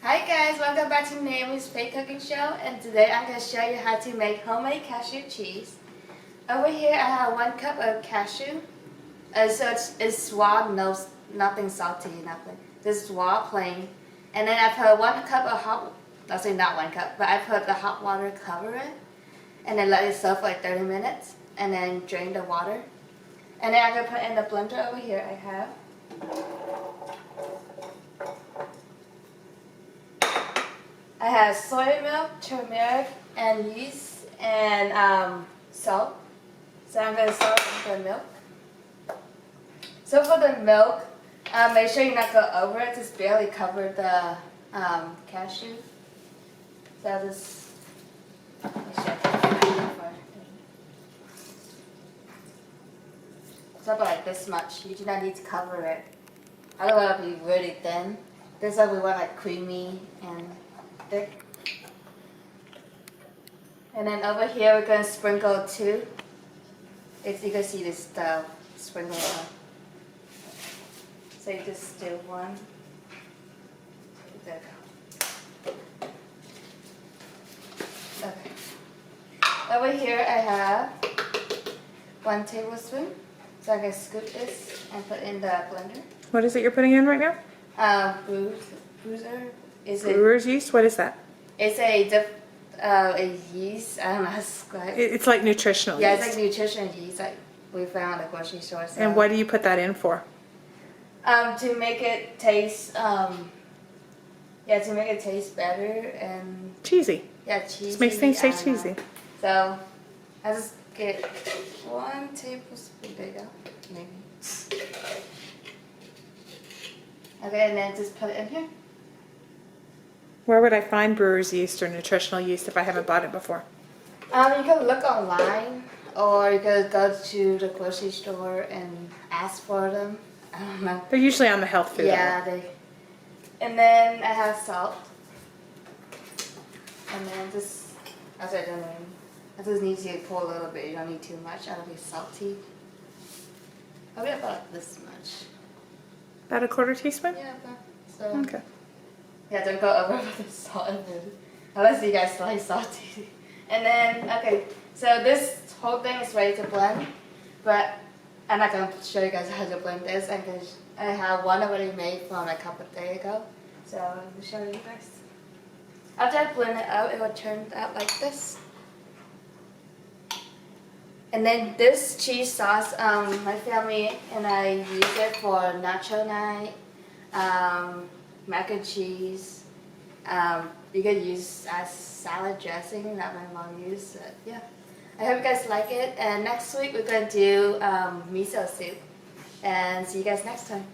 Hi guys, welcome back to Naomi's Fake Cooking Show, and today I'm going to show you how to make homemade cashew cheese. Over here I have 1 cup of cashew, so it's raw, nothing salty, nothing. Just raw, plain. And then I put 1 cup of hot, actually not 1 cup, but I put the hot water, cover it, and then let it soak for like 30 minutes, and then drain the water. And then I'm going to put in the blender over here I have. I have soy milk, turmeric, and yeast, and salt. So I'm going to start with the milk. So for the milk, make sure you not go over it, just barely cover the cashew. So I'll just make sure I put it over. So about like this much. You do not need to cover it. I don't want it to be really thin. This one we want like creamy and thick. And then over here we're going to sprinkle 2. You can see this stuff sprinkle on. So you just do 1. There you go. Okay. Over here I have 1 tablespoon. So I can scoop this and put in the blender. What is it you're putting in right now? Brewer's yeast? What is that? It's a yeast. I don't know how to describe it. It's like nutritional yeast. Yeah, it's like nutritional yeast like we found at the grocery store. So. And what do you put that in for? To make it taste, to make it taste better and cheesy. Yeah, cheesy. Just makes things taste cheesy. So I just get 1 tablespoon. There you go, maybe. Okay, and then just put it in here. Where would I find brewer's yeast or nutritional yeast if I haven't bought it before? You can look online, or you could go to the grocery store and ask for them. I don't know. They're usually on the health food. Yeah, and then I have salt. And then I just need to pour a little bit. You don't need too much. That'll be salty. Probably about this much. About a 1/4 teaspoon? Yeah, so. Okay. Yeah, don't go over with the salt and food. Unless you guys like salty. And then, okay, so this whole thing is ready to blend. But I'm not going to show you guys how to blend this. I have one already made from a couple of days ago. So I'm going to show you guys. After I blend it out, it will turn out like this. And then this cheese sauce, my family and I use it for nacho night, mac and cheese. You can use as salad dressing that my mom used. Yeah. I hope you guys like it. And next week we're going to do miso soup. And see you guys next time.